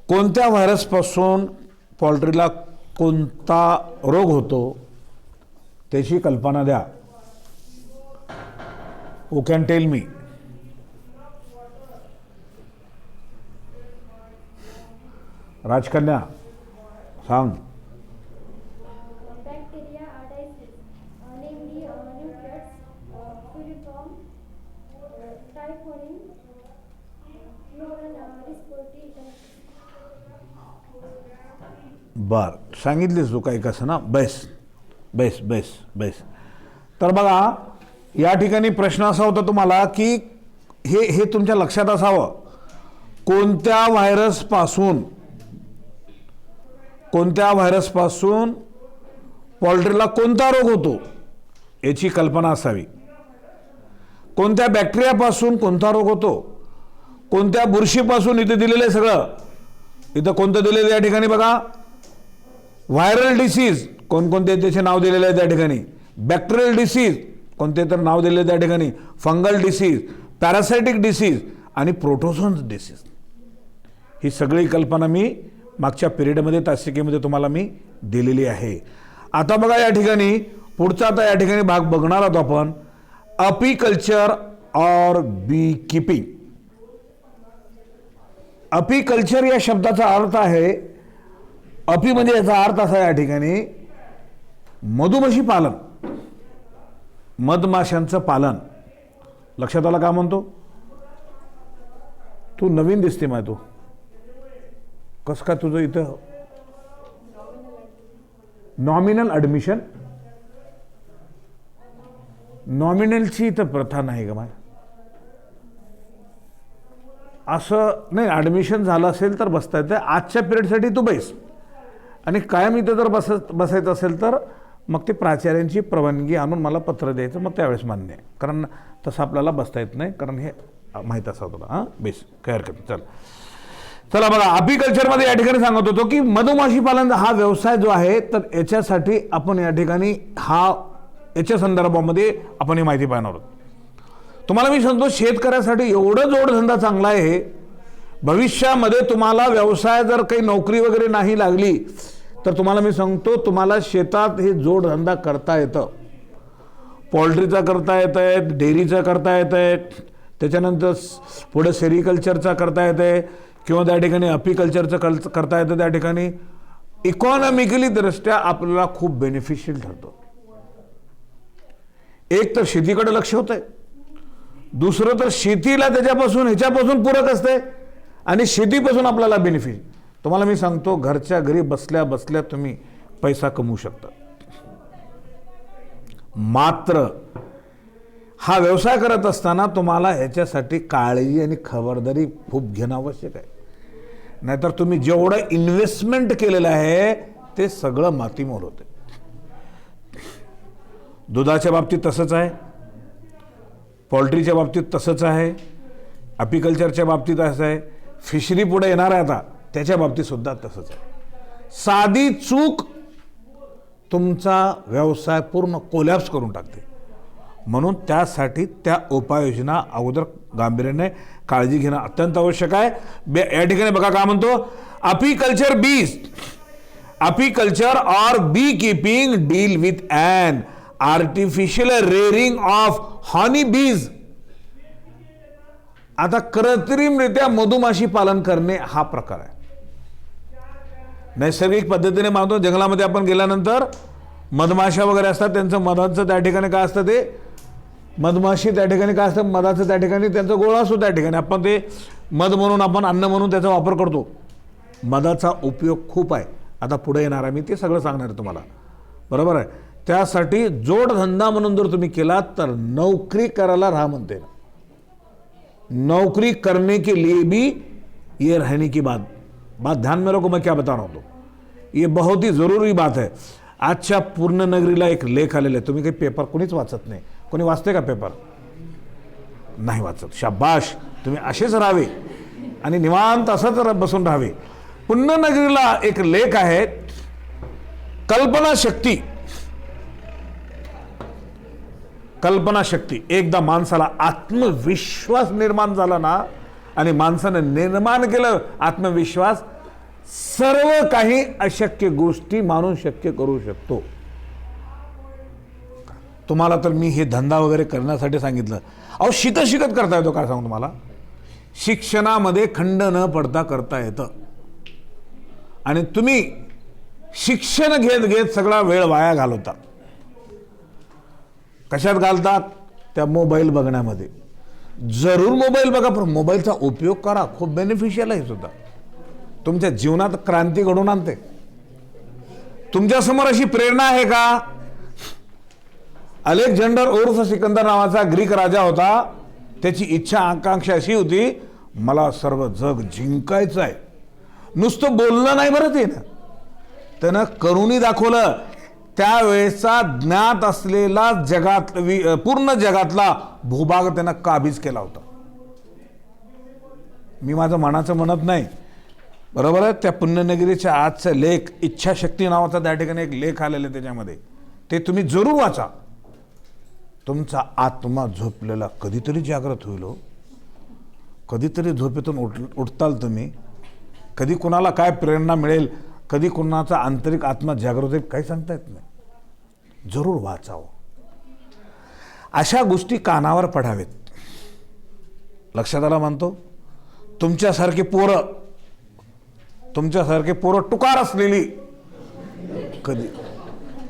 कोणत्या व्हायरसपासून पोल्ट्रीला कोणता रोग होतो त्याची कल्पना द्या. Who can tell me? राजकन्या सांग. Bacteria ardiasis, namely nucleates, coliform, typhoid, floral respiratory infection. बर, सांगितलीस तू काही कसं ना. Base base base base. तर बघा या ठिकाणी प्रश्न असा होता तुम्हाला की हे तुमच्या लक्षात असावं, कोणत्या व्हायरसपासून पोल्ट्रीला कोणता रोग होतो याची कल्पना असावी. कोणत्या बॅक्टेरियापासून कोणता रोग होतो, कोणत्या बुरशीपासून, इथे दिलेलं आहे सगळं. इथं कोणतं दिलेलं या ठिकाणी बघा, व्हायरल डिसीज कोणकोणते त्याचे नाव दिलेले आहे त्या ठिकाणी, बॅक्टेरियल डिसीज कोणते तर नाव दिलेले त्या ठिकाणी, फंगल डिसीज, पॅरासायटिक डिसीज आणि प्रोटोझोन्स डिसीज. ही सगळी कल्पना मी मागच्या पिरियडमध्ये तासिकेमध्ये तुम्हाला मी दिलेली आहे. आता बघा या ठिकाणी पुढचा आता या ठिकाणी भाग बघणार आहोत आपण, अपिकल्चर और बी कीपिंग. अपिकल्चर या शब्दाचा अर्थ आहे, अपी म्हणजे याचा अर्थ असा या ठिकाणी मधुमक्षी पालन, मधमाशांचं पालन. लक्षात आलं का म्हणतो? तू नवीन दिसते माय, तू कसं काय तुझं इथं नॉमिनल ॲडमिशन? नॉमिनलची इथं प्रथा नाही का माय? असं नाही, ॲडमिशन झालं असेल तर बसता येतं. आजच्या पिरियडसाठी तू बैस, आणि कायम इथं जर बसायचं असेल तर मग ते प्राचार्यांची परवानगी आणून मला पत्र द्यायचं, मग त्यावेळेस मान्य आहे. कारण तसं आपल्याला बसता येत नाही, कारण हे माहीत असावं तुला. हां बेस, काय हरकत नाही. चला बघा, अपिकल्चरमध्ये या ठिकाणी सांगत होतो की मधुमाशी पालन हा व्यवसाय जो आहे, तर याच्यासाठी आपण या ठिकाणी याच्या संदर्भामध्ये आपण ही माहिती पाहणार आहोत. तुम्हाला मी सांगतो, शेतकऱ्यासाठी एवढं जोडधंदा चांगला आहे. भविष्यामध्ये तुम्हाला व्यवसाय जर काही नोकरी वगैरे नाही लागली तर तुम्हाला मी सांगतो, तुम्हाला शेतात हे जोडधंदा करता येतं. पोल्ट्रीचा करता येत आहे, डेअरीचा करता येत आहे, त्याच्यानंतर पुढे सेरिकल्चरचा करता येत आहे, किंवा त्या ठिकाणी अपिकल्चरचं करता येतं. त्या ठिकाणी इकॉनॉमिकली दृष्ट्या आपल्याला खूप बेनिफिशियल ठरतं. एक तर शेतीकडे लक्ष होतंय, दुसरं तर शेतीला ह्याच्यापासून पूरक असते, आणि शेतीपासून आपल्याला बेनिफिट. तुम्हाला मी सांगतो, घरच्या घरी बसल्या बसल्या तुम्ही पैसा कमवू शकता. मात्र हा व्यवसाय करत असताना तुम्हाला ह्याच्यासाठी काळजी आणि खबरदारी खूप घेणं आवश्यक आहे. नाहीतर तुम्ही जेवढं इन्व्हेस्टमेंट केलेलं आहे ते सगळं मातीमोल होते. दुधाच्या बाबतीत तसंच आहे, पोल्ट्रीच्या बाबतीत तसंच आहे, अपिकल्चरच्या बाबतीत असं आहे, फिशरी पुढे येणार आहे आता त्याच्या बाबतीत सुद्धा तसंच आहे. साधी चूक तुमचा व्यवसाय पूर्ण कोलॅप्स करून टाकते. म्हणून त्यासाठी त्या उपाययोजना अगोदर गांभीर्याने काळजी घेणं अत्यंत आवश्यक आहे. या ठिकाणी बघा काय म्हणतो, apiculture or bee keeping deal with an artificial rearing of honey bees. आता कृत्रिमरित्या मधुमाशी पालन करणे हा प्रकार आहे. नैसर्गिक पद्धतीने मानतो, जंगलामध्ये आपण गेल्यानंतर मधमाशा वगैरे असतात, त्यांचं मधाचं त्या ठिकाणी काय असतं, ते मधमाशी त्या ठिकाणी काय असतं, मधाचं त्या ठिकाणी त्यांचा गोळा असतो. त्या ठिकाणी आपण ते मध म्हणून, आपण अन्न म्हणून त्याचा वापर करतो. मधाचा उपयोग खूप आहे. आता पुढे येणार आहे मी ते सगळं सांगणार आहे तुम्हाला, बरोबर आहे. त्यासाठी जोडधंदा म्हणून जर तुम्ही केलात तर नोकरी करायला राहा म्हणते. नौकरी करने के लिए भी ये रहने की बात ध्यान में रखो. मैं क्या बता रहा हूँ, तो ये बहुत ही जरूरी बात है. आजच्या पूर्णनगरीला एक लेख आलेला आहे. तुम्ही काही पेपर कोणीच वाचत नाही. कोणी वाचते का पेपर? नाही वाचत. शाबाश, तुम्ही असेच राहावे आणि निवांत असंच बसून राहावे. पूर्णनगरीला एक लेख आहे, कल्पनाशक्ती. एकदा माणसाला आत्मविश्वास निर्माण झाला ना, आणि माणसाने निर्माण केलं आत्मविश्वास, सर्व काही अशक्य गोष्टी माणूस शक्य करू शकतो. तुम्हाला तर मी हे धंदा वगैरे करण्यासाठी सांगितलं. अहो शिकत शिकत करता येतो. काय सांगू तुम्हाला, शिक्षणामध्ये खंड न पडता करता येतं. आणि तुम्ही शिक्षण घेत घेत सगळा वेळ वाया घालवता. कशात घालतात? त्या मोबाईल बघण्यामध्ये. जरूर मोबाईल बघा, पण मोबाईलचा उपयोग करा. खूप बेनिफिशियल आहे सुद्धा. तुमच्या जीवनात क्रांती घडवून आणते. तुमच्यासमोर अशी प्रेरणा आहे का? अलेक्झांडर उर्फ सिकंदर नावाचा ग्रीक राजा होता. त्याची इच्छा आकांक्षा अशी होती, मला सर्व जग जिंकायचं आहे. नुसतं बोलणं नाही बरं ते ना, त्यानं करूनही दाखवलं. त्यावेळेचा ज्ञात असलेला जगात पूर्ण जगातला भूभाग त्यानं काबीज केला होता. मी माझं मनाचं म्हणत नाही, बरोबर आहे. त्या पुण्यनगरीच्या आजचा लेख इच्छाशक्ती नावाचा त्या ठिकाणी एक लेख आलेला आहे. त्याच्यामध्ये ते तुम्ही जरूर वाचा. तुमचा आत्मा झोपलेला कधीतरी जागृत होईल. कधीतरी झोपेतून उठताल तुम्ही. कधी कुणाला काय प्रेरणा मिळेल, कधी कुणाचा आंतरिक आत्मा जागृत होईल, काही सांगता येत नाही. जरूर वाचावं. अशा गोष्टी कानावर पडावेत. लक्षात आला म्हणतो. तुमच्यासारखे पोरं टुकार असलेली कधी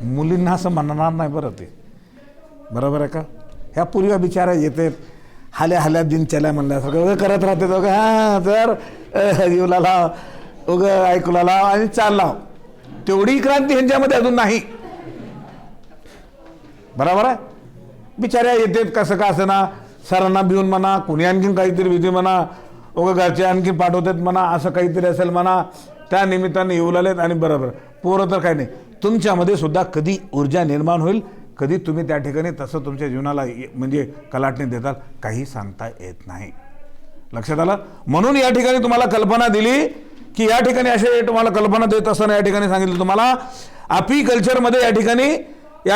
मुलींना असं म्हणणार नाही बरं ते. बरोबर आहे का? ह्या पूर्वी बिचारा येते हाल्या दिनचर्या म्हणल्यासारखं उगं करत राहते. दोघं हां तर जीवलाला उगं ऐकूला आणि चालला. तेवढी क्रांती ह्यांच्यामध्ये अजून नाही. बरोबर आहे. बिचाऱ्या येतात कसं का असं ना, सरांना भिवून म्हणा, कुणी आणखीन काहीतरी भीती म्हणा, उगं घरचे आणखी पाठवतात म्हणा, असं काहीतरी असेल म्हणा, त्या निमित्ताने येऊ लागलेत. आणि बरोबर पोरं तर काही नाही. तुमच्यामध्ये सुद्धा कधी ऊर्जा निर्माण होईल, कधी तुम्ही त्या ठिकाणी तसं तुमच्या जीवनाला म्हणजे कलाटणी देताल, काही सांगता येत नाही. लक्षात आलं. म्हणून या ठिकाणी तुम्हाला कल्पना दिली की या ठिकाणी असे तुम्हाला कल्पना देत असताना या ठिकाणी सांगितलं तुम्हाला अपिकल्चरमध्ये या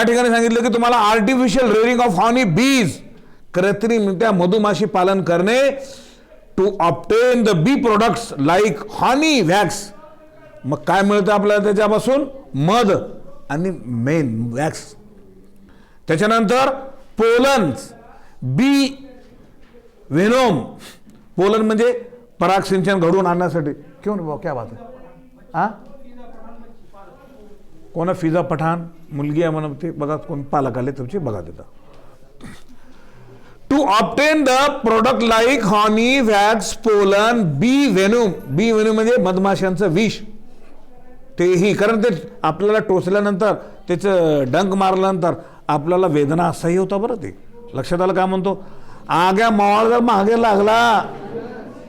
ठिकाणी सांगितलं की तुम्हाला आर्टिफिशियल रेअरिंग ऑफ हॉनी बीज, कृत्रिमरित्या मधुमाशी पालन करणे, to obtain the bee products like honey wax. मग काय मिळतं आपल्याला त्याच्यापासून? मध आणि मेन वॅक्स. त्याच्यानंतर पोलन्स, बी व्हेनोम. पोलन म्हणजे परागसिंचन घडवून आणण्यासाठी. क्यों भाऊ क्या बात आहे? हा कोण फिजा पठाण मुलगी आहे म्हणते बघा, कोण पालक आले तुमचे बघा तिथं. To obtain the product like honey wax pollen bee venom. Bee venom म्हणजे मधमाशांचं विष. तेही कारण ते आपल्याला टोचल्यानंतर त्याचं डंक मारल्यानंतर आपल्याला वेदना असह्य होता बरं. ते लक्षात आलं. काय म्हणतो? आग्या मावळ जर मागे लागला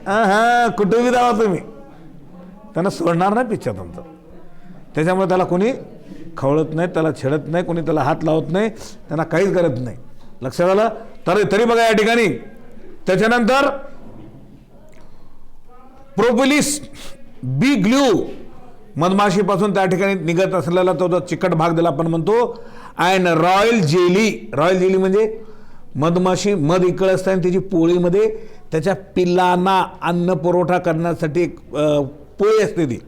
हा कुठेही जावा तुम्ही, त्यांना सोडणार नाही पिच्छा तुमचं. त्याच्यामुळे त्याला कोणी खवळत नाही, त्याला छेडत नाही, कोणी त्याला हात लावत नाही, त्यांना काहीच करत नाही. लक्षात आलं. तरी बघा या ठिकाणी. त्याच्यानंतर प्रोपोलिस बी ग्लू, मधमाशीपासून त्या ठिकाणी निघत असलेला तो जो चिकट भाग दिला आपण म्हणतो. And royal jelly. Royal jelly म्हणजे मधमाशी मध इकळ असते आणि त्याची पोळीमध्ये त्याच्या पिल्लांना अन्न पुरवठा करण्यासाठी एक पोळी असते ती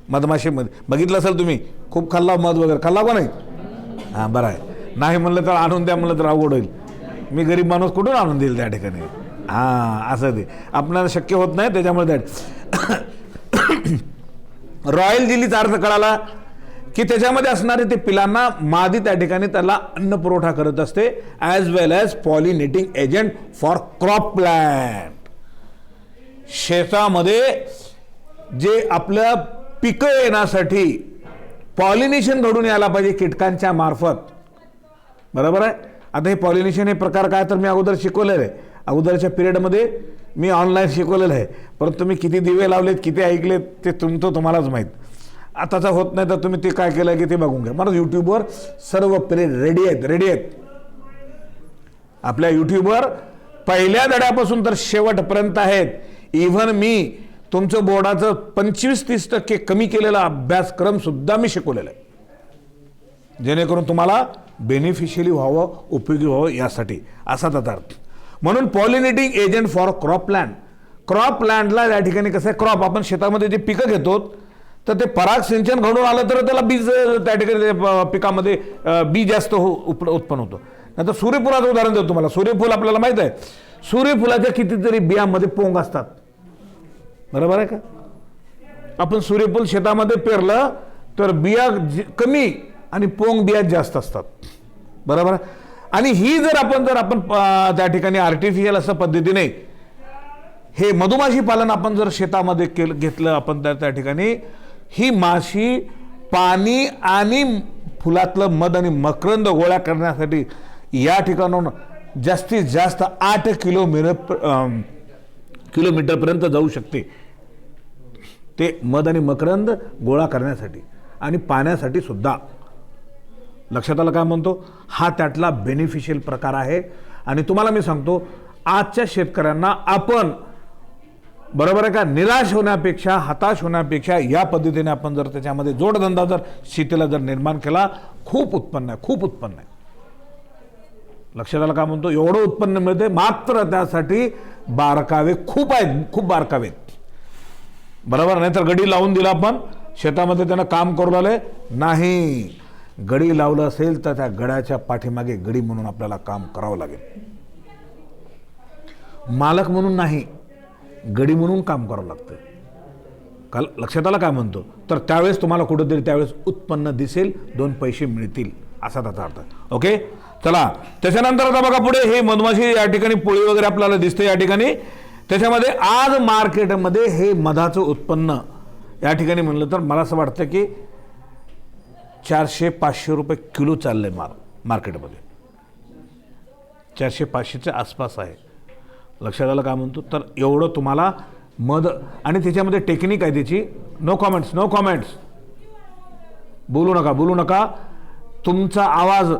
मधमाशीमध्ये. बघितलं असेल तुम्ही. खूप खाल्ला मध वगैरे खाल्ला का नाही? हां बरं आहे. नाही म्हणलं तर आणून द्या म्हणलं तर अवघड होईल. मी गरीब माणूस कुठून आणून देईल त्या ठिकाणी? हां असं ते आपल्याला शक्य होत नाही. त्याच्यामुळे रॉयल जेलीचा अर्थ कळाला की त्याच्यामध्ये असणारे ते पिलांना मादी त्या ठिकाणी त्याला अन्न पुरवठा करत असते. As well as pollinating agent for crop plant. शेतामध्ये जे आपलं पिकं येण्यासाठी पॉलिनेशन घडून यायला पाहिजे कीटकांच्या मार्फत. बरोबर आहे. आता हे पॉलिनेशन हे प्रकार काय तर मी अगोदर शिकवलेलं आहे. अगोदरच्या पिरियडमध्ये मी ऑनलाईन शिकवलेलं आहे. परंतु तुम्ही किती दिवे लावलेत, किती ऐकलेत ते तुम्हालाच माहीत. आताचा होत नाही तर तुम्ही ते काय केलं की ते बघून घ्या. मला यूट्यूबवर सर्व पिरियड रेडी आहेत. आपल्या यूट्यूबवर पहिल्या धड्यापासून तर शेवटपर्यंत आहेत. इव्हन मी तुमचं बोर्डाचं 25-30% कमी केलेला अभ्यासक्रम सुद्धा मी शिकवलेला आहे, जेणेकरून तुम्हाला बेनिफिशियली व्हावं, उपयोगी व्हावं यासाठी. असा त्याचा अर्थ. म्हणून pollinating agent for crop plant. Crop प्लांटला या ठिकाणी कसं आहे, क्रॉप आपण शेतामध्ये जे पिकं घेतो तर ते पराग सिंचन घडून आलं तर त्याला बीज त्या ठिकाणी पिकामध्ये बी जास्त उत्पन्न होतं. नंतर सूर्यफुलाचं उदाहरण देतो तुम्हाला. सूर्यफूल आपल्याला माहित आहे, सूर्यफुलाच्या कितीतरी बियांमध्ये पोंग असतात, बरोबर आहे का? आपण सूर्यफूल शेतामध्ये पेरलं तर बिया कमी आणि पोंग बिया जास्त असतात, बरोबर. आणि ही जर आपण त्या ठिकाणी आर्टिफिशियल असं पद्धतीने हे मधुमाशी पालन आपण जर शेतामध्ये घेतलं आपण त्या ठिकाणी, ही माशी पाणी आणि फुलातलं मध आणि मकरंद गोळा करण्यासाठी या ठिकाणाहून जास्तीत जास्त 8 किलोमीटरपर्यंत जाऊ शकते, ते मध आणि मकरंद गोळा करण्यासाठी आणि पाण्यासाठी सुद्धा. लक्षात आलं काय म्हणतो? हा त्यातला बेनिफिशियल प्रकार आहे. आणि तुम्हाला मी सांगतो, आजच्या शेतकऱ्यांना आपण, बरोबर आहे का, निराश होण्यापेक्षा, हताश होण्यापेक्षा या पद्धतीने आपण जर त्याच्यामध्ये जोडधंदा जर शेतीला जर निर्माण केला, खूप उत्पन्न आहे, खूप उत्पन्न आहे. लक्षात आलं का म्हणतो? एवढं उत्पन्न मिळते, मात्र त्यासाठी बारकावे खूप आहेत, खूप बारकावे आहेत, बरोबर. नाही तर गडी लावून दिला आपण शेतामध्ये, त्यांना काम करू लागले नाही. गडी लावलं असेल तर त्या गड्याच्या पाठीमागे गडी म्हणून आपल्याला काम करावं लागेल, मालक म्हणून नाही, गडी म्हणून काम करावं लागतं. काल लक्षात आलं काय म्हणतो? तर त्यावेळेस तुम्हाला कुठेतरी त्यावेळेस उत्पन्न दिसेल, 2 पैसे मिळतील, असा त्याचा अर्थ. ओके, चला. त्याच्यानंतर आता बघा पुढे, हे मधमाशी या ठिकाणी पोळी वगैरे आपल्याला दिसते या ठिकाणी. त्याच्यामध्ये आज मार्केटमध्ये हे मधाचं उत्पन्न या ठिकाणी म्हणलं तर मला असं वाटतं की 400-500 रुपये किलो चाललंय मार्केटमध्ये, 400-500च्या आसपास आहे. लक्षात आलं का म्हणतो? तर एवढं तुम्हाला मध, आणि त्याच्यामध्ये टेक्निक आहे त्याची. नो कॉमेंट्स, नो कॉमेंट्स, बोलू नका. तुमचा आवाज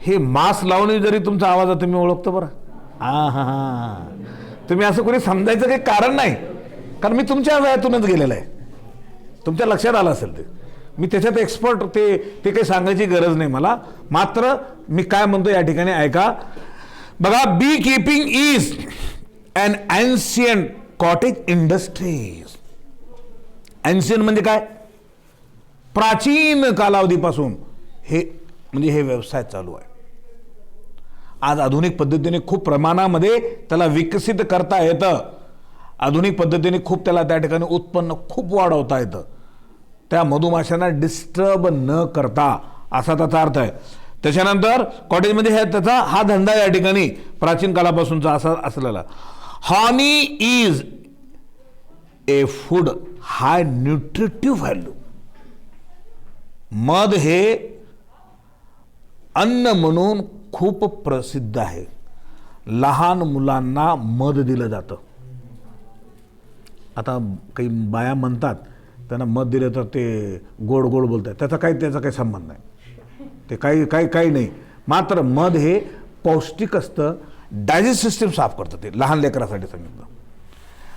हे मास्क लावून जरी तुमचा आवाज तुम्ही ओळखतो बरं. हा, तुम्ही असं कोणी समजायचं काही कारण नाही, कारण मी तुमच्या वयातूनच गेलेलं आहे, तुमच्या लक्षात आलं असेल ते. मी त्याच्यात एक्सपर्ट, ते काही सांगायची गरज नाही मला. मात्र मी काय म्हणतो या ठिकाणी ऐका. बघा, bee keeping is an ancient cottage industries. Ancient म्हणजे काय? प्राचीन कालावधीपासून हे व्यवसाय चालू आहे. आज आधुनिक पद्धतीने खूप प्रमाणामध्ये त्याला विकसित करता येतं, आधुनिक पद्धतीने खूप त्याला त्या ठिकाणी उत्पन्न खूप वाढवता येतं, त्या मधुमाशांना डिस्टर्ब न करता, असा त्याचा अर्थ आहे. त्याच्यानंतर कॉटेजमध्ये त्याचा हा धंदा या ठिकाणी प्राचीन काळापासूनचा असा असलेला. Honey is a food high nutritive value. मध हे अन्न म्हणून खूप प्रसिद्ध आहे. लहान मुलांना मध दिलं जातं. आता काही बाया म्हणतात त्यांना मध दिलं तर ते गोड गोड बोलतात, त्याचा काही संबंध नाही, ते काही नाही. मात्र मध हे पौष्टिक असतं, डायजेस्ट सिस्टीम साफ करतं, ते लहान लेकरासाठी सांगितलं.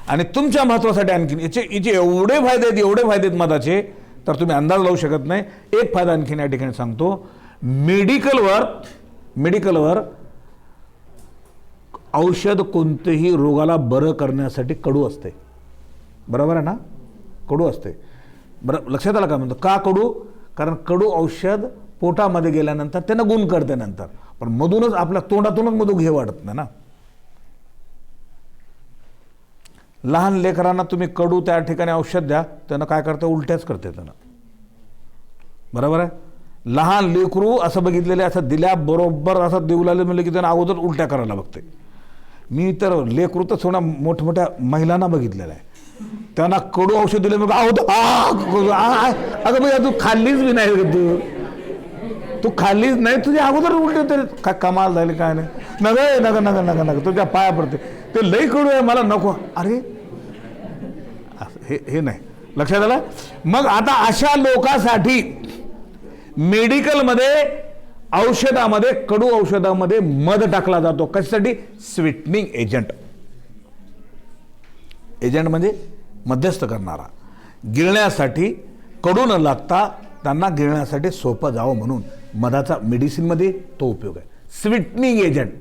आणि तुमच्या महत्त्वासाठी आणखीन याचे एवढे फायदे आहेत मधाचे, तर तुम्ही अंदाज लावू शकत नाही. एक फायदा आणखीन या ठिकाणी सांगतो. मेडिकलवर औषध कोणतेही रोगाला बरं करण्यासाठी कडू असते, बरोबर आहे ना? कडू असते, बरं. लक्षात आलं का म्हणतो? का कडू? कारण कडू औषध पोटामध्ये गेल्यानंतर त्यांना गुण करते नंतर, पण मधूनच आपल्या तोंडातूनच मधू घे वाटत नाही ना. लहान लेकरांना तुम्ही कडू त्या ठिकाणी औषध द्या, त्यांना काय करते? उलट्याच करते त्यांना, बरोबर आहे. लहान लेकरू असं बघितलेलं, असं दिल्याबरोबर असं देऊ लागले म्हणलं की त्यांना अगोदर उलट्या करायला बघते. मी तर लेकरू तर थोड्या मोठमोठ्या महिलांना बघितलेलं आहे, त्यांना कडू औषध दिलं मग अगं भाई तू खाल्लीच बी नाही, तू खाल्लीच नाही, तुझ्या अगोदर उलटे तरी काय कमाल झाली काय नाही. नका तुझ्या पाया पडते, ते लई कडू आहे, मला नको. अरे हे नाही. लक्षात आलं? मग आता अशा लोकांसाठी मेडिकलमध्ये औषधामध्ये, कडू औषधामध्ये मध टाकला जातो. कशासाठी? Sweetening agent. एजंट म्हणजे मध्यस्थ करणारा, गिळण्यासाठी कडू न लागता त्यांना गिळण्यासाठी सोपं जावं म्हणून मधाचा मेडिसिनमध्ये तो उपयोग आहे. Sweetening agent.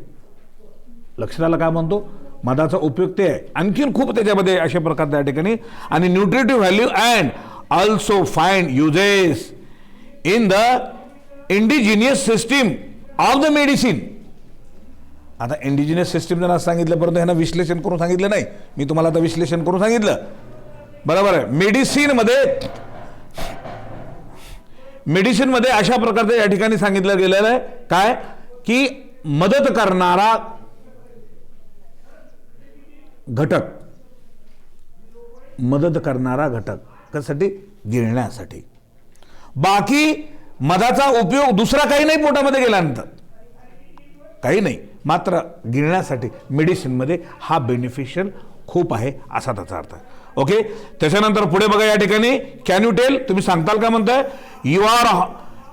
लक्षात आलं काय म्हणतो? मधाचा उपयोग ते आहे. आणखीन खूप त्याच्यामध्ये अशा प्रकार त्या ठिकाणी. आणि nutritive value and also find uses in the indigenous system of the medicine. आता इंडिजिनियस सिस्टीम जर सांगितलं, परंतु ह्यांना विश्लेषण करून सांगितलं नाही. मी तुम्हाला आता विश्लेषण करून सांगितलं, बरोबर आहे. मेडिसिन मध्ये अशा प्रकारचं या ठिकाणी सांगितलं गेलेलं आहे काय, की मदत करणारा घटक कशासाठी, गिळण्यासाठी. बाकी मधाचा उपयोग दुसरा काही नाही, पोटामध्ये गेल्यानंतर काही नाही, मात्र गिळण्यासाठी मेडिसिनमध्ये हा बेनिफिशियल खूप आहे असा त्याचा अर्थ आहे. ओके. त्याच्यानंतर पुढे बघा या ठिकाणी, कॅन यू टेल, तुम्ही सांगताल का म्हणताय,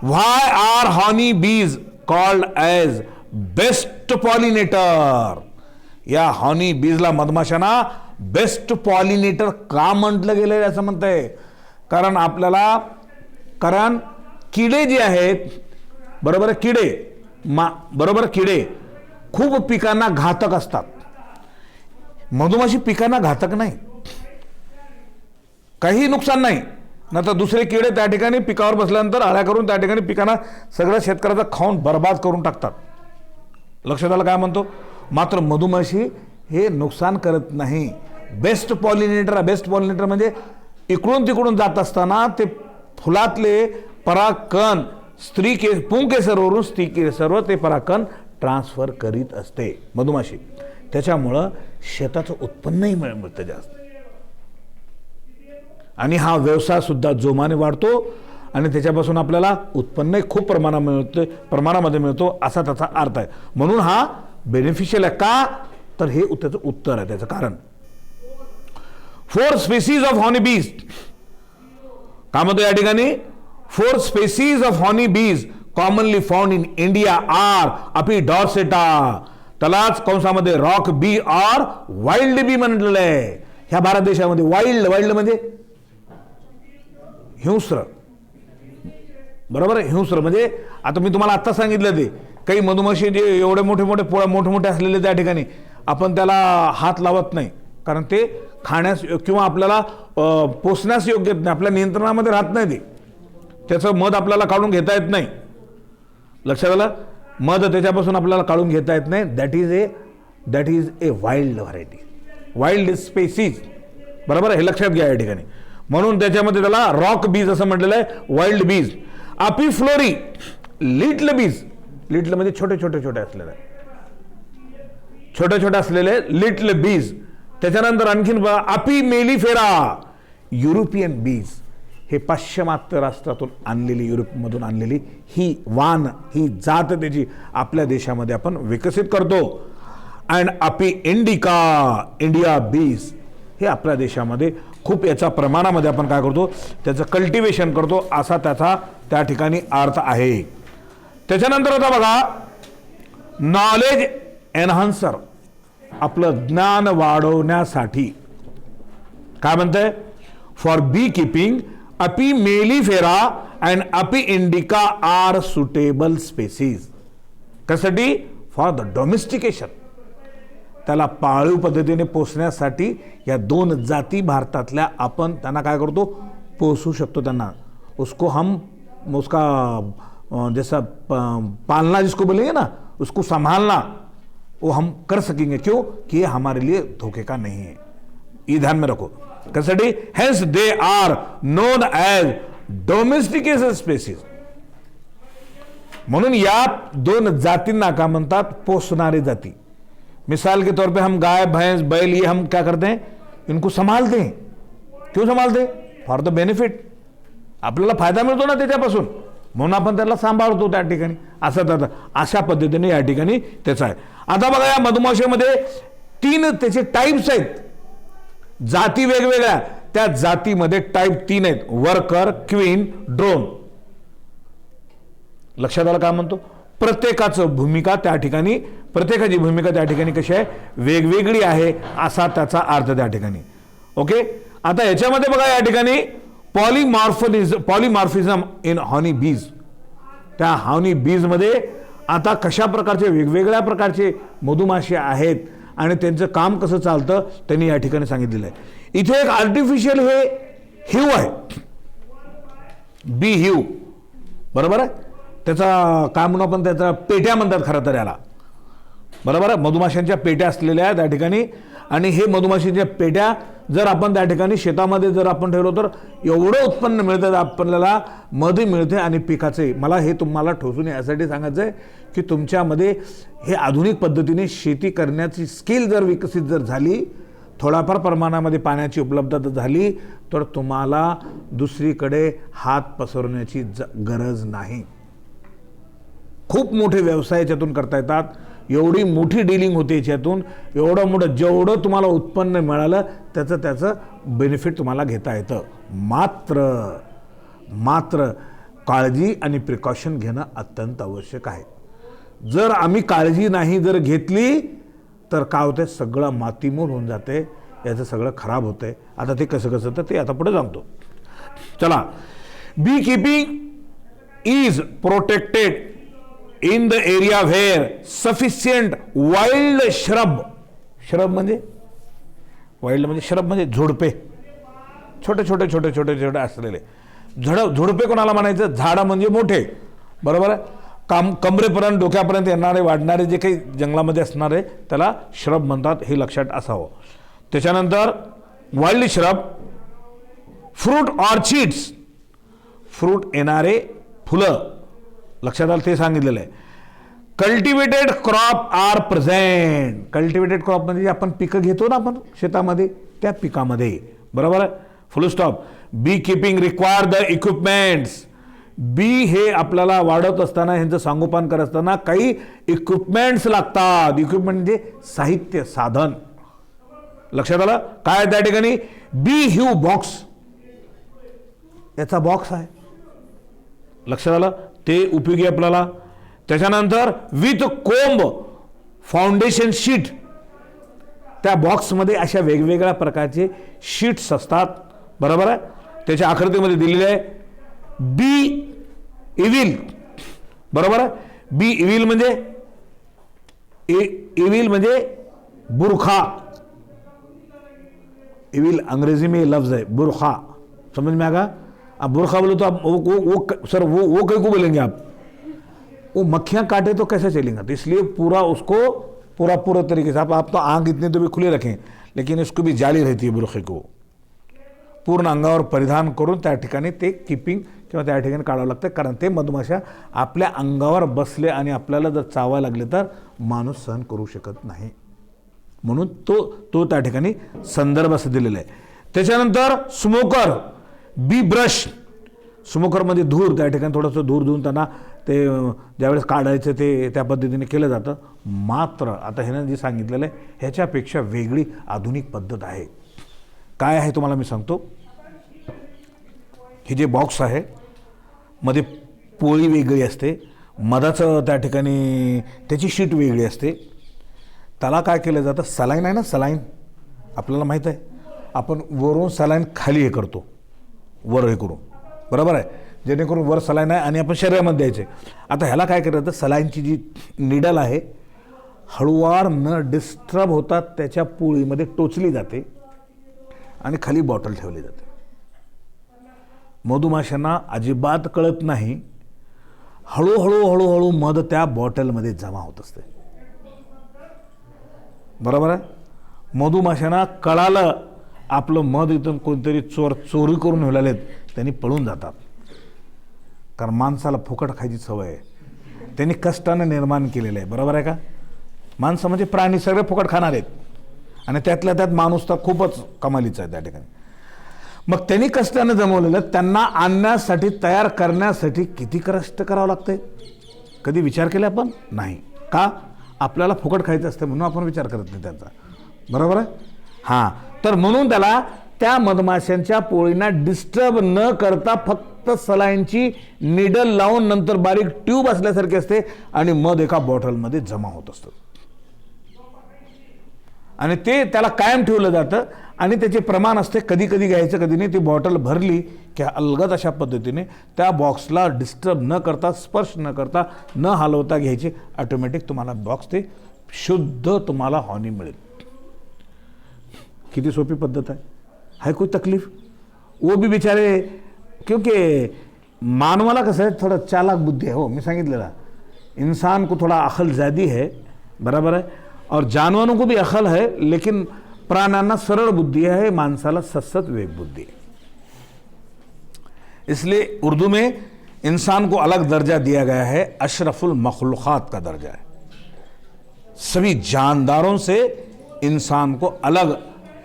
व्हाय आर हॉनी बीज कॉल्ड ॲज बेस्ट पॉलिनेटर. या हॉनी बीजला, मधमाशांना बेस्ट पॉलिनेटर का म्हटलं गेलं असं म्हणतंय, कारण किडे जे आहेत, बरोबर, किडे खूप पिकांना घातक असतात. मधुमाशी पिकांना घातक नाही, काही नुकसान नाही ना, तर दुसरे किडे त्या ठिकाणी पिकावर बसल्यानंतर अळ्या करून त्या ठिकाणी पिकांना सगळं शेतकऱ्याचा खाऊन बर्बाद करून टाकतात. लक्षात आलं काय म्हणतो. मात्र मधुमाशी हे नुकसान करत नाही. बेस्ट पॉलिनेटर म्हणजे इकडून तिकडून जात असताना ते फुलातले परागकण पुंकेसरवरून स्त्री केसरवर ते परागकण ट्रान्सफर करीत असते मधुमाशी. त्याच्यामुळं शेताचं उत्पन्नही मिळतं जास्त, आणि हा व्यवसाय सुद्धा जोमाने वाढतो, आणि त्याच्यापासून आपल्याला उत्पन्नही खूप प्रमाणामध्ये मिळतो असा त्याचा अर्थ आहे. म्हणून हा बेनिफिशियल आहे. का, तर हे त्याचं उत्तर आहे, त्याचं कारण. 4 स्पेसीज ऑफ हॉनी बीज, काय म्हणतो या ठिकाणी, 4 species of honey bees commonly found in India are Apis dorsata. त्यालाच कंसामध्ये rock bee or wild bee म्हटलेलं आहे. ह्या भारत देशामध्ये वाईल्ड म्हणजे हिंस्र, बरोबर आहे. हिंस्र म्हणजे आता मी तुम्हाला आत्ता सांगितलं, ते काही मधुमाशी जे एवढे मोठे असलेले त्या ठिकाणी आपण त्याला हात लावत नाही, कारण ते खाण्यास किंवा आपल्याला पोसण्यास योग्य नाही, आपल्या नियंत्रणामध्ये राहत नाही. ते त्याचं मध आपल्याला काढून घेता येत नाही. लक्षात आलं, मध त्याच्यापासून आपल्याला काढून घेता येत नाही. That is a wild variety, wild species, बरोबर आहे, हे लक्षात घ्या या ठिकाणी. म्हणून त्याच्यामध्ये त्याला रॉक बीज असं म्हटलेलं आहे, वाईल्ड बीज. अपी फ्लोरी लिटल बीज, लिटल म्हणजे छोटे असलेले लिटल बीज. त्याच्यानंतर आणखीन अपी मेलिफेरा युरोपियन बीज, हे पाश्चिमात्य राष्ट्रातून आणलेली, युरोपमधून आणलेली ही ही जात त्याची आपल्या देशामध्ये आपण विकसित करतो. अँड अपी इंडिया बीज, हे आपल्या देशामध्ये खूप याच्या प्रमाणामध्ये आपण काय करतो, त्याचं कल्टिवेशन करतो असा त्याचा त्या ठिकाणी अर्थ आहे. त्याच्यानंतर आता बघा, नॉलेज एनहान्सर, आपलं ज्ञान वाढवण्यासाठी काय म्हणतंय, फॉर बी किपिंग अपी मेलिफेरा अँड अपी इंडिका आर सुटेबल स्पेसीज. कशासाठी, फॉर द डोमेस्टिकेशन, त्याला पाळीव पद्धतीने पोसण्यासाठी या 2 जाती भारतातल्या आपण त्यांना काय करतो, पोसू शकतो. त्यांना उसका जैसा पालना जिसको बोलेंगे ना, उसको संभालना वो हम कर सकेंगे. क्यों, कि ये हमारे लिए धोखे का नहीं है. ये ध्यान में रखो. कशासाठी, hence they are known as domesticated species. म्हणून या 2 जातींना का म्हणतात, पोसणारी जाती. मिसाल के तौर पे हम गाय, भैंस, बैल, ये हम क्या करते हैं, इनको संभालते हैं. क्यों संभालते हैं, फॉर द बेनिफिट, आपल्याला फायदा मिळतो ना त्याच्यापासून, म्हणून आपण त्याला सांभाळतो त्या ठिकाणी. असं अशा पद्धतीने या ठिकाणी त्याचा आहे. आता बघा, या मधुमाशीमध्ये 3 त्याचे टाईप्स आहेत, जाती वेगवेगळ्या. त्या जातीमध्ये टाईप 3 आहेत, वर्कर, क्वीन, ड्रोन. लक्षात आलं काय म्हणतो. प्रत्येकाची भूमिका त्या ठिकाणी कशी आहे, वेगवेगळी आहे असा त्याचा अर्थ त्या ठिकाणी. ओके. आता याच्यामध्ये बघा या ठिकाणी पॉलिमॉर्फिझम इन हॉनी बीज. त्या हॉनी बीज मध्ये आता कशा प्रकारचे वेगवेगळ्या प्रकारचे मधुमाशी आहेत आणि त्यांचं काम कसं चालतं त्यांनी या ठिकाणी सांगितलेलं आहे. इथे एक आर्टिफिशियल हे हिव आहे, बी हिव, बरोबर आहे. त्याचा काय म्हणून आपण त्याचा पेट्या म्हणतात खरं तर याला, बरोबर आहे. मधमाशांच्या पेट्या असलेल्या त्या ठिकाणी, आणि हे मधमाशीच्या पेट्या जर आपण त्या ठिकाणी शेतामध्ये जर आपण ठेवलो तर एवढं उत्पन्न मिळतं, आपल्याला मध मिळते आणि पिकाचे. मला हे तुम्हाला ठोसून यासाठी सांगायचं आहे की तुमच्यामध्ये हे आधुनिक पद्धतीने शेती करण्याची स्किल जर विकसित जर झाली, थोड्याफार प्रमाणामध्ये पाण्याची उपलब्धता झाली, तर तुम्हाला दुसरीकडे हात पसरवण्याची गरज नाही. खूप मोठे व्यवसाय याच्यातून करता येतात, एवढी मोठी डीलिंग होते याच्यातून, एवढं मोठं जेवढं तुम्हाला उत्पन्न मिळालं त्याचं बेनिफिट तुम्हाला घेता येतं. मात्र काळजी आणि प्रिकॉशन घेणं अत्यंत आवश्यक आहे. जर आम्ही काळजी नाही जर घेतली तर काय होते, सगळं मातीमोल होऊन जाते, याचं सगळं खराब होतंय. आता ते कसं तर ते आता पुढे सांगतो. चला, bee keeping is protected in the area where sufficient wild shrub म्हणजे वाईल्ड म्हणजे श्रब म्हणजे झुडपे, छोटे असलेले झुडपे कोणाला म्हणायचं, झाडं म्हणजे मोठे, बरोबर आहे. कमरेपर्यंत डोक्यापर्यंत येणारे वाढणारे जे काही जंगलामध्ये असणारे त्याला श्रब म्हणतात, हे लक्षात असावं. त्याच्यानंतर wild shrub, fruit orchids, fruit येणारे फुलं, लक्षात आलं ते सांगितलेलं आहे. Cultivated crop are present, cultivated crop म्हणजे आपण पिकं घेतो ना आपण शेतामध्ये, त्या पिकामध्ये, बरोबर आहे. Full stop. Bee keeping require the equipments, bee हे आपल्याला वाढत असताना ह्यांचं सांगोपान करत असताना काही इक्विपमेंट्स लागतात. इक्विपमेंट म्हणजे साहित्य साधन, लक्षात आलं काय. त्या ठिकाणी बी हिव बॉक्स, याचा बॉक्स आहे, लक्षात आलं, ते उपयोगी आपल्याला. त्याच्यानंतर विथ कोंब फाउंडेशन शीट, त्या बॉक्समध्ये अशा वेगवेगळ्या प्रकारचे शीट्स असतात, बरोबर आहे. त्याच्या आकृतीमध्ये दिलेले आहे बी इव्हिल, बरोबर आहे. बी इव्हिल म्हणजे इव्हिल म्हणजे बुरखा, इव्हिल अंग्रेजी में लफ्ज है बुरखा, समझ में आएगा. अब बुरखा बोले तो आप वो कहीं को बोलेंगे आप, वो मक्खियाँ काटे तो कैसे चलेंगे. तो इसलिए पूरा उसको पूरा तरीके से आप तो आंख इतने तो भी खुले रखें, लेकिन इसको भी जाली रहती है बुरखे को. पूर्ण अंगावर परिधान करून त्या ठिकाणी ते किपिंग किंवा त्या ठिकाणी काढावं लागतं, कारण ते मधमाशा आपल्या अंगावर बसले आणि आपल्याला जर चावायला लागले तर माणूस सहन करू शकत नाही. म्हणून तो त्या ठिकाणी संदर्भ असं दिलेला आहे. त्याच्यानंतर स्मोकर, बी ब्रश, स्मोकरमध्ये धूर, त्या ठिकाणी थोडंसं धूर धुवून त्यांना ते ज्यावेळेस काढायचं ते त्या पद्धतीने केलं जातं. मात्र आता ह्यानं जे सांगितलेलं आहे ह्याच्यापेक्षा वेगळी आधुनिक पद्धत आहे. काय आहे तुम्हाला मी सांगतो. हे जे बॉक्स आहे मध्ये पोळी वेगळी असते, मधाचं त्या ठिकाणी त्याची शीट वेगळी असते. त्याला काय केलं जातं, सलाईन आहे ना, सलाईन आपल्याला माहीत आहे, आपण वरून सलाईन खाली हे करतो, वर हे करू, बरोबर आहे, जेणेकरून वर सलाईन आहे आणि आपण शरीरामध्ये द्यायचे. आता ह्याला काय करायचं, सलाईनची जी निडल आहे हळूवार न डिस्टर्ब होतात त्याच्या पोळीमध्ये टोचली जाते आणि खाली बॉटल ठेवली जाते. मधुमाशांना अजिबात कळत नाही, हळूहळू मध त्या बॉटलमध्ये जमा होत असते, बरोबर आहे. मधुमाशांना कळालं आपलं मध इथून कोणतरी चोरी करून ठेवलेले आहेत, त्यांनी पळून जातात, कारण माणसाला फुकट खायची सवय आहे, त्यांनी कष्टानं निर्माण केलेलं आहे, बरोबर आहे का. माणसं म्हणजे प्राणी सगळे फुकट खाणार आहेत, आणि त्यातल्या त्यात माणूस तर खूपच कमालीचा आहे त्या ठिकाणी. मग त्यांनी कष्टानं जमवलेलं त्यांना आणण्यासाठी, तयार करण्यासाठी किती कष्ट करावं लागतंय, कधी विचार केला आपण नाही का. आपल्याला फुकट खायचं असतं म्हणून आपण विचार करत नाही त्यांचा, बरोबर आहे. हां, तर म्हणून त्याला त्या मधमाशांच्या पोळींना डिस्टर्ब न करता फक्त सलाईनची निडल लावून नंतर बारीक ट्यूब असल्यासारखे असते आणि मध एका बॉटलमध्ये जमा होत असतं आणि ते त्याला कायम ठेवलं जातं आणि त्याचे प्रमाण असते, कधी कधी घ्यायचं कधी नाही. ती बॉटल भरली की अलगद अशा पद्धतीने त्या बॉक्सला डिस्टर्ब न करता, स्पर्श न करता, न हलवता घ्यायचे. ऑटोमॅटिक तुम्हाला बॉक्स ते शुद्ध तुम्हाला हॉनी मिळेल. किती सोपी पद्धत है कोई तकलीफ. वो भी बेचारे, क्योंकि मानवाला कसं आहे, थोडं चालाक बुद्धि है, हो मैं सांगितलेला, इंसान को थोड़ा अकल ज़्यादा है, बराबर है, और जानवरों को भी अकल है, लेकिन प्राण्यांना सरळ बुद्धि है, माणसाला सतसत विवेक बुद्धि है. इसलिए उर्दू में इंसान को अलग दर्जा दिया गया है, अशरफुल मखलूक़ात का दर्जा है. सभी जानदारों से इंसान को अलग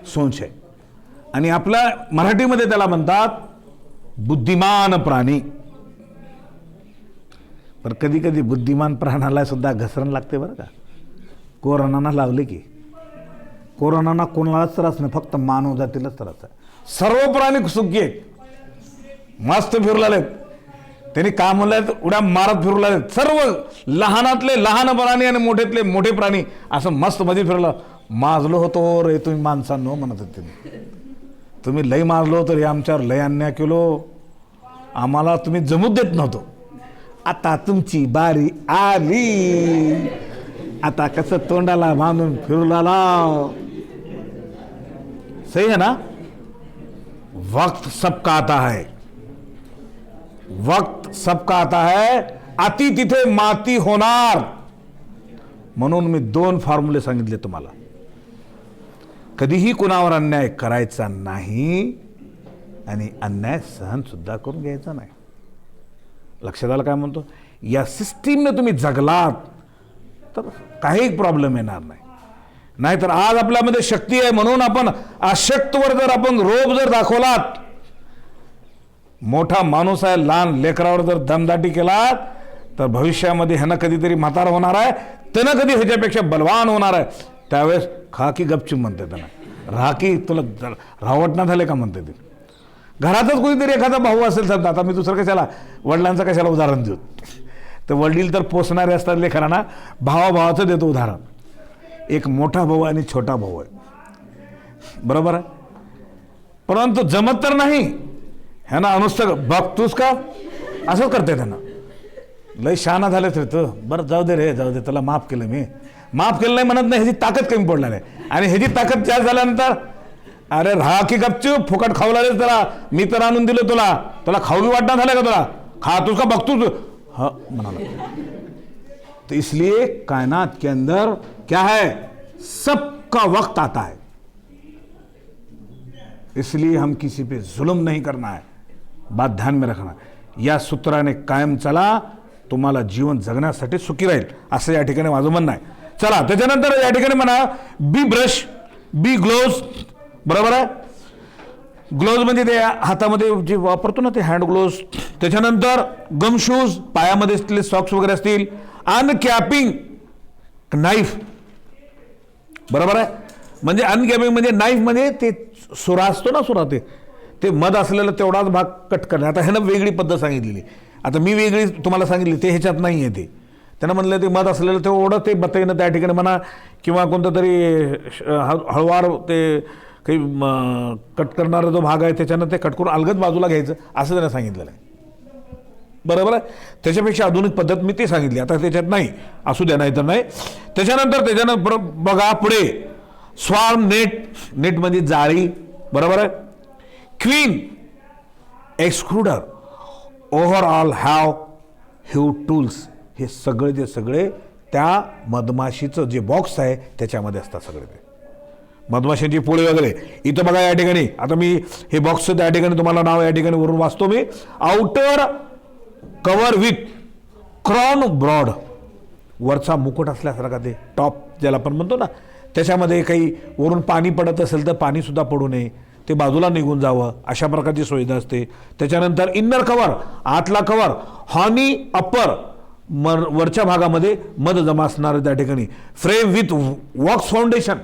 सोच है. आणि आपल्या मराठीमध्ये त्याला म्हणतात बुद्धिमान प्राणी. पर कधी कधी बुद्धिमान प्राण्याला सुद्धा घसरण लागते बरं का. कोरोनाना लावले की कोरोनाना कोणालाच त्रास नाही, फक्त मानव जातीलाच त्रास आहे. सर्व प्राणी सुखी आहेत, मस्त फिरलेले, त्यांनी काय म्हणलं उड्या मारत फिरू लागले. सर्व लहानातले लहान प्राणी आणि मोठेतले मोठे प्राणी असं मस्त मध्ये फिरलं. माजलो होतो रे तुम्ही माणसांनो म्हणत होते, तुम्ही लय माजलो तर आमच्यावर लय अन्याय केलो, आम्हाला तुम्ही जमूच देत नव्हतो. आता तुमची बारी आली, आता कसं तोंडाला बांधून फिरू लागला. सही है ना. वक्त सबका आता है, वक्त सबका आता है, अति तिथे माती होणार. म्हणून मी 2 फॉर्म्युले सांगितले तुम्हाला. कधीही कुणावर अन्याय करायचा नाही आणि अन्याय सहन सुद्धा करून घ्यायचा नाही. लक्षात आलं काय म्हणतो. या सिस्टीमने तुम्ही जगलात तर काही प्रॉब्लेम येणार नाही. नाहीतर आज आपल्यामध्ये शक्ती आहे म्हणून आपण अशक्तवर जर आपण रोब जर दाखवलात, मोठा माणूस आहे लहान लेकरावर जर दमदाटी केलात, तर भविष्यामध्ये ह्यानं कधीतरी म्हातारा होणार आहे, त्यानं कधी ह्याच्यापेक्षा बलवान होणार आहे. त्यावेळेस खा की गपचूप म्हणते त्यांना, राहा की तुला रावटना झाले का म्हणते ते. घरातच कोणीतरी एखादा भाऊ असेल तर, आता मी दुसरं कशाला वडिलांचं कशाला उदाहरण देऊ, तर वडील तर पोसणारे असतात लेकरांना, भावाभावाचं देतो उदाहरण. एक मोठा भाऊ आणि छोटा भाऊ आहे, बरोबर आहे, परंतु जमत तर नाही. ह्याना अनुसतं बघतोस का असंच करते त्यांना. लय शहाणा झाले तर तो बरं जाऊ दे रे जाऊ दे, त्याला माफ केलं मी, माफ केलं नाही म्हणत नाही, ह्याची ताकद कमी पडणार आहे. आणि ह्याची ताकद जास्त झाल्यानंतर अरे राहा की गपचूप, फुकट खाऊ लागेल त्याला, मी तर आणून दिलं तुला, तुला खाऊ बी वाटणार झालं का, तुला खातोस का बघतोस हा म्हणाला. तो इसलिए कायनात के अंदर क्या है, सबका वक्त आता है, इसलिए हम किसी पे जुल्म नहीं करना है, बात ध्यान में रखना. या सूत्राने कायम चला, तुम्हाला जीवन जगण्यासाठी सुखी राहील असं या ठिकाणी माझं म्हणणं आहे. चला त्याच्यानंतर या ठिकाणी म्हणा बी ब्रश, बी ग्लोव्ज, बरोबर आहे. ग्लोव्ज म्हणजे ते हातामध्ये जे वापरतो ना ते हँड ग्लोव्ज. त्याच्यानंतर गम शूज, पायामध्ये असलेले सॉक्स वगैरे असतील. अनकॅपिंग नाईफ, बरोबर आहे. म्हणजे अनकॅपिंग म्हणजे नाईफ म्हणजे ते सुरा असतो ना, सुरा ते मध असलेला तेवढाच भाग कट करणे. आता ह्यानं वेगळी पद्धत सांगितलेली, आता मी वेगळी तुम्हाला सांगितली, ते ह्याच्यात नाही आहे. ते त्यानं म्हणलं ते मध असलेलं तेवढं ते बतईनं त्या ठिकाणी म्हणा, किंवा कोणतं तरी हळवार ते काही कट करणारा जो भाग आहे त्याच्यानं ते कट करून अलगद बाजूला घ्यायचं असं त्यानं सांगितलेलं आहे, बरोबर आहे. त्याच्यापेक्षा आधुनिक पद्धत मी ते सांगितली, आता त्याच्यात नाही, असू द्या नाही तर नाही. त्याच्यानंतर बघा पुढे स्वार्म नेट, नेटमध्ये जाळी, बरोबर आहे. Queen excluder, overall have hue tools, हे सगळे सगळे त्या मधमाशीचं जे बॉक्स आहे त्याच्यामध्ये असतात सगळे ते मधमाशींची पोळी वगैरे. इथं बघा या ठिकाणी, आता मी हे बॉक्सचं त्या ठिकाणी तुम्हाला नाव या ठिकाणी वरून वाचतो मी. Outer cover with crown board, वरचा मुकुट असल्यासारखा ते टॉप ज्याला आपण म्हणतो ना, त्याच्यामध्ये काही वरून पाणी पडत असेल तर पाणी सुद्धा पडू नये, ते बाजूला निघून जावं अशा प्रकारची सुविधा असते. त्याच्यानंतर इन्नर कवर, आतला कवर. हॉनी अप्पर, वरच्या भागामध्ये मध जमा असणार त्या ठिकाणी. फ्रेम विथ वॉक्स फाउंडेशन,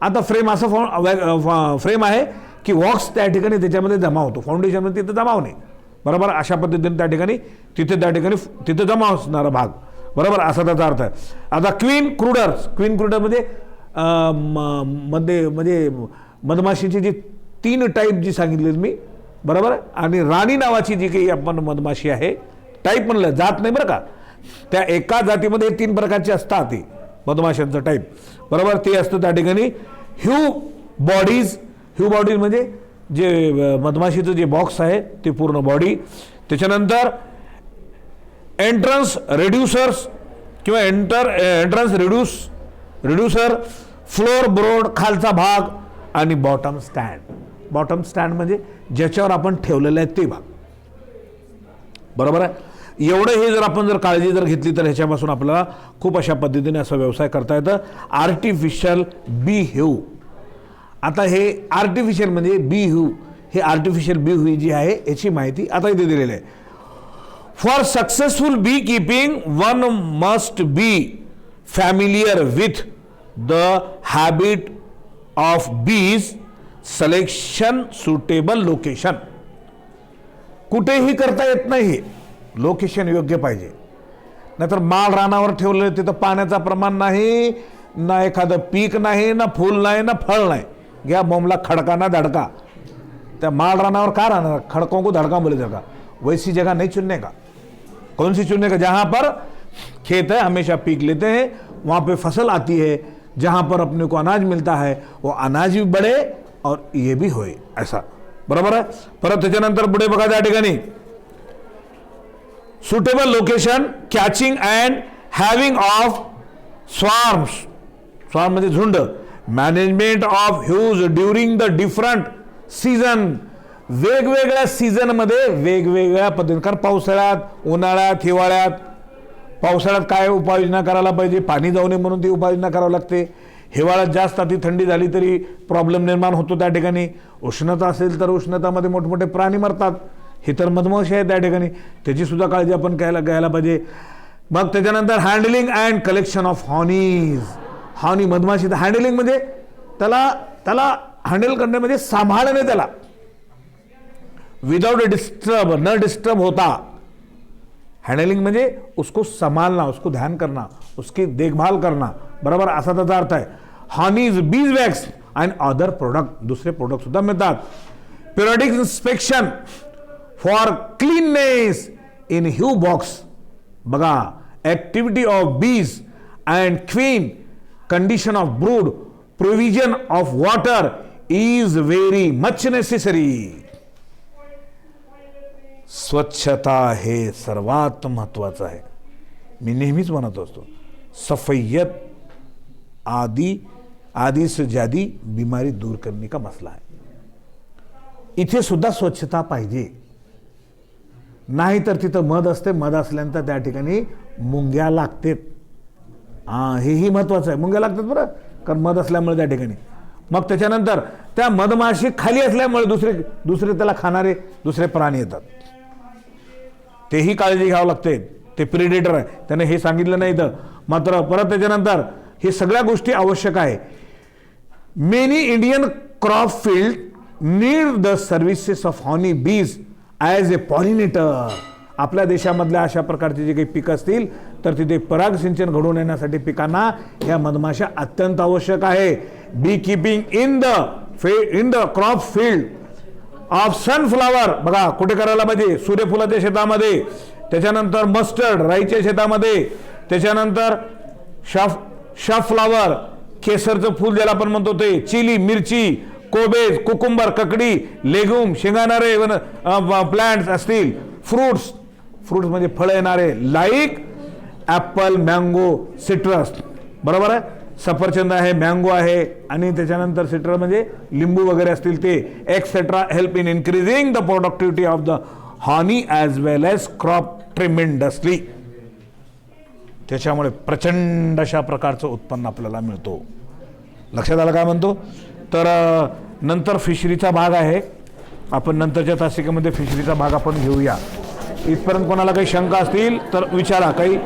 आता फ्रेम असं फ्रेम आहे की वॉक्स त्या ठिकाणी त्याच्यामध्ये जमा होतो, फाउंडेशन मध्ये तिथे जमा होणे, बरोबर. अशा पद्धतीने त्या ठिकाणी तिथे जमा असणारा भाग, बरोबर, असा त्याचा अर्थ आहे. आता क्वीन क्रुडर्स, क्वीन क्रुडर म्हणजे मधमाशीची जी 3 टाईप जी सांगितली मी, बरोबर. आणि राणी नावाची जी काही आपण मधमाशी आहे, टाईप म्हणलं जात नाही बरं का, त्या एका जातीमध्ये 3 प्रकारचे असतात ते मधमाशांचं टाईप, बरोबर. ते असतं त्या ठिकाणी ह्यू बॉडीज. ह्यू बॉडीज म्हणजे जे मधमाशीचं जे बॉक्स आहे ते पूर्ण बॉडी, त्याच्यानंतर एंट्रन्स रेड्युसर्स किंवा एंट्रन्स रिड्युसर, फ्लोर बोर्ड खालचा भाग आणि बॉटम स्टँड. बॉटम स्टँड म्हणजे ज्याच्यावर आपण ठेवलेलं आहे ते भाग. बरोबर आहे. एवढं हे जर आपण काळजी घेतली तर ह्याच्यापासून आपल्याला खूप अशा पद्धतीने असा व्यवसाय करता येतं. Artificial beehive. आता हे आर्टिफिशियल म्हणजे बी ह्यू, हे आर्टिफिशियल बी ह्यू जी आहे याची माहिती आता इथे दिलेली आहे. For successful beekeeping one must be familiar with the habit of bees, selection suitable location. कुठेही करता येत नाही, लोकेशन योग्य पाहिजे. नाहीतर माळ रानावर ठेवलं तिथं पाण्याचं प्रमाण नाही, ना एखादं पीक नाही, ना फूल नाही, ना फळ नाही. घ्या बोमला खड़का ना धड़का. त्या माळ रानावर का रहना, खड़कों को धड़का बोले जाएगा. वैसी जगह नहीं चुनने का. कौन सी चुनने का? जहां पर खेत है हमेशा पीक लेते हैं, वहां पे फसल आती है, जहां पर अपने को अनाज मिलता है वो अनाज भी बढ़े और ये भी होए ऐसा. बरोबर आहे. परत त्याच्यानंतर पुढे बघा त्या ठिकाणी suitable location, catching and having of swarms. Swarm म्हणजे झुंड. Management of huge during the different season. वेगवेगळ्या सीझनमध्ये वेगवेगळ्या पद्धतीने, कारण पावसाळ्यात, उन्हाळ्यात, हिवाळ्यात. पावसाळ्यात काय उपाययोजना करायला पाहिजे, पाणी जाऊ नये म्हणून ती उपाययोजना करावी लागते. हिवाळ्यात जास्त अति थंडी झाली तरी प्रॉब्लेम निर्माण होतो त्या ठिकाणी. उष्णता असेल तर उष्णतामध्ये मोठमोठे प्राणी मरतात. ही तर मधमाशी आहे त्या ठिकाणी, त्याची सुद्धा काळजी आपण घ्यायला पाहिजे. मग त्याच्यानंतर handling and collection of honeys. Honey मधमाशी, हँडलिंग म्हणजे त्याला हँडल करणे म्हणजे सांभाळणे, त्याला विदाउट डिस्टर्ब, न डिस्टर्ब होता. हँडलिंग म्हणजे उसको संभालना, उसको ध्यान करना, उसकी देखभाल करना. बरोबर असा त्याचा अर्थ आहे. Honeys, beeswax and other product, दुसरे प्रोडक्ट सुद्धा मिळतात. Periodic inspection for cleanliness in hive box. बघा, activity of bees and queen, condition of brood, provision of water is very much necessary. स्वच्छता हे सर्वात महत्वाचं आहे. मी नेहमीच म्हणत असतो, सफैयत आदि से ज्यादा बीमारी दूर करने का मसला आहे. इथे सुद्धा स्वच्छता पाहिजे. नाही तर तिथं मध असते, मध असल्यानंतर त्या ठिकाणी मुंग्या लागतात. हेही महत्वाचं आहे. मुंग्या लागतात बरं, कारण मध असल्यामुळे त्या ठिकाणी. मग त्याच्यानंतर त्या मधमाशी खाली असल्यामुळे दुसरे त्याला खाणारे दुसरे प्राणी येतात. तेही काळजी घ्यावं लागते. ते प्रिडेटर आहे, त्याने हे सांगितलं नाही तर. मात्र परत त्याच्यानंतर हे सगळ्या गोष्टी आवश्यक आहे. Many Indian crop field need the services of honey बीज ॲज ए पॉलिनेटर. आपल्या देशामधल्या अशा प्रकारचे जे काही पिकं असतील तर तिथे पराग सिंचन घडवून येण्यासाठी पिकांना ह्या मधमाशा अत्यंत आवश्यक आहे. Bee keeping in the crop field of sunflower. बघा कुठे करायला पाहिजे, सूर्यफुलाच्या शेतामध्ये. त्याच्यानंतर मस्टर्ड, राईच्या शेतामध्ये. त्याच्यानंतर शॉफ फ्लावर, केसरचं फूल ज्याला आपण म्हणतो ते. चिली, मिरची, कोबेज, कुकुंबर, ककडी, लेगुम, शेंगाणारे प्लांट्स असतील. फ्रूट्स म्हणजे फळं येणारे, लाईक ॲपल, मँगो, सिट्रस. बरोबर आहे. सफरचंद आहे, मँगो आहे, आणि त्याच्यानंतर सिट्रस म्हणजे लिंबू वगैरे असतील ते. Etcetera help in increasing the productivity of the honey as well as crop tremendously. त्याच्यामुळे प्रचंड अशा प्रकारचं उत्पन्न आपल्याला मिळतो. लक्षात आलं काय म्हणतो. तर नंतर फिशरीचा भाग आहे. आपण नंतरच्या तासिकेमध्ये फिशरीचा भाग आपण घेऊया. इथपर्यंत कोणाला काही शंका असतील तर विचारा. काही